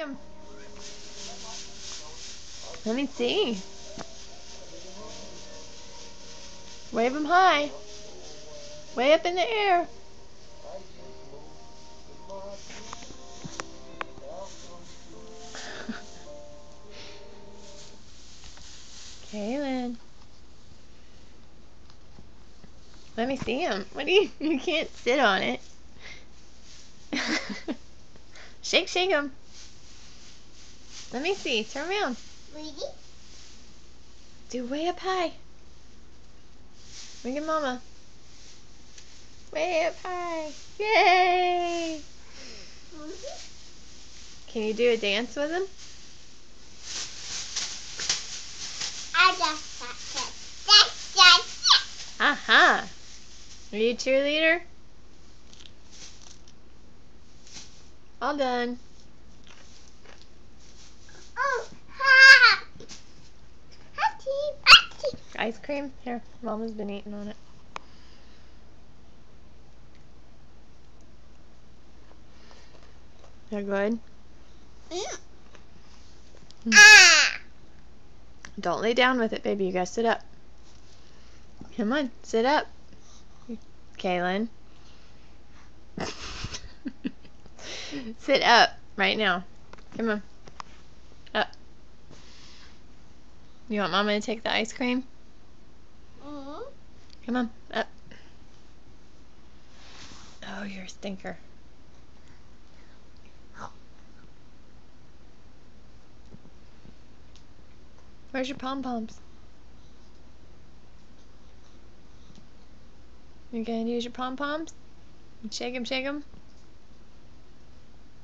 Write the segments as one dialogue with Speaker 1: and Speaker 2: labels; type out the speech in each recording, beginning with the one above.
Speaker 1: him. Let me see. Wave him high. Way up in the air. Kaylin. Let me see him. What do you can't sit on it. Shake him. Let me see. Turn around.
Speaker 2: Ready?
Speaker 1: Do way up high. Look at Mama. Way up high. Yay! Can you do a dance with him?
Speaker 2: I just that.
Speaker 1: Aha! Are you a cheerleader? All done.
Speaker 2: Oh, ha! Hattie.
Speaker 1: Ice cream? Here, Mama's been eating on it. They're good? Don't lay down with it, baby. You gotta sit up. Come on, sit up. Kaylin. Sit up right now. Come on. Up. You want Mama to take the ice cream? Come on, up. Oh, you're a stinker. Where's your pom-poms? You gonna use your pom-poms? Shake them, shake them?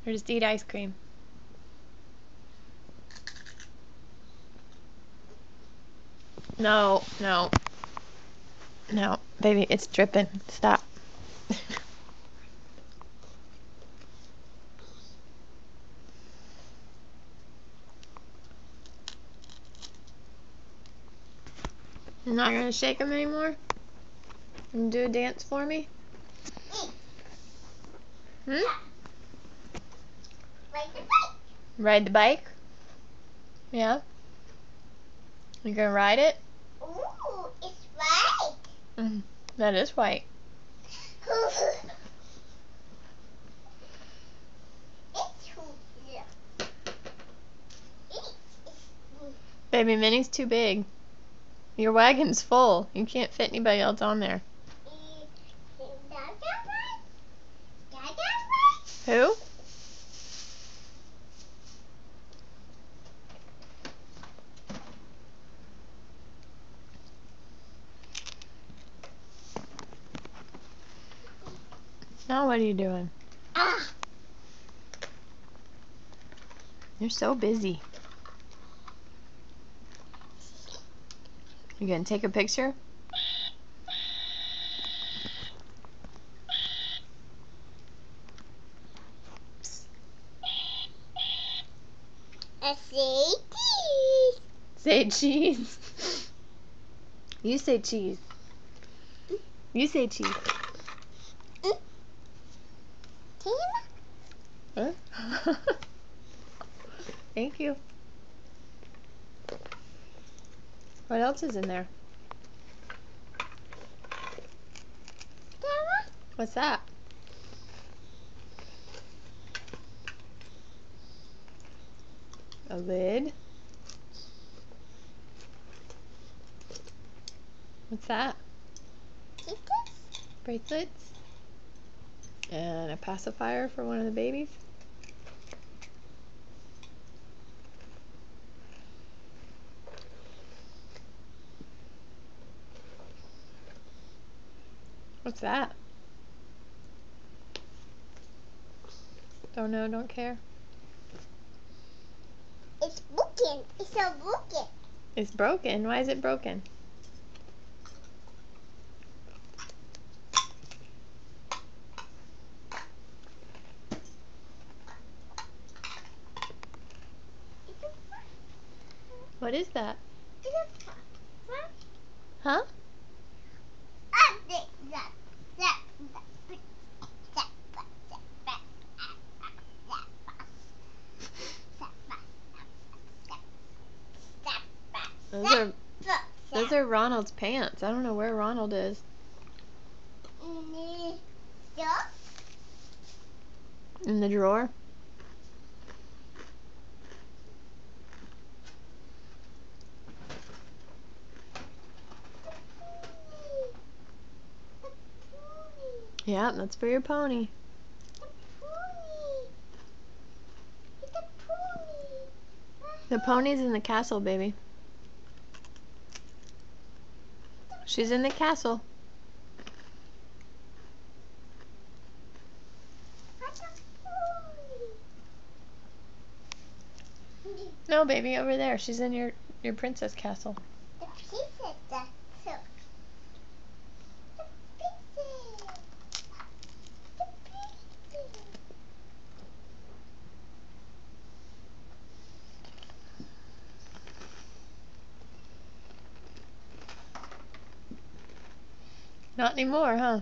Speaker 1: Or just eat ice cream? No, no. No, baby, it's dripping. Stop. You're not gonna shake them anymore? And do a dance for me? Hmm?
Speaker 2: Ride the bike.
Speaker 1: Ride the bike? Yeah? You gonna ride it?
Speaker 2: Ooh, it's white.
Speaker 1: That is white. Baby Minnie's too big. Your wagon's full. You can't fit anybody else on there. Who? Now what are you doing? You're so busy. You gonna take a picture?
Speaker 2: I say cheese.
Speaker 1: Say cheese. You say cheese. You say cheese. Huh? Thank you. What else is in there? What's that? A lid? What's that? Bracelets? And a pacifier for one of the babies? What's that? Don't know, don't care.
Speaker 2: It's broken. It's so broken.
Speaker 1: It's broken? Why is it broken? What is that? Huh? Those are Ronald's pants. I don't know where Ronald is. In the drawer? Yeah, that's for your pony. The pony's in the castle, baby. She's in the castle. No, baby, over there. She's in your princess castle.
Speaker 2: The princess, that's so. The princess. The princess.
Speaker 1: Not anymore, huh?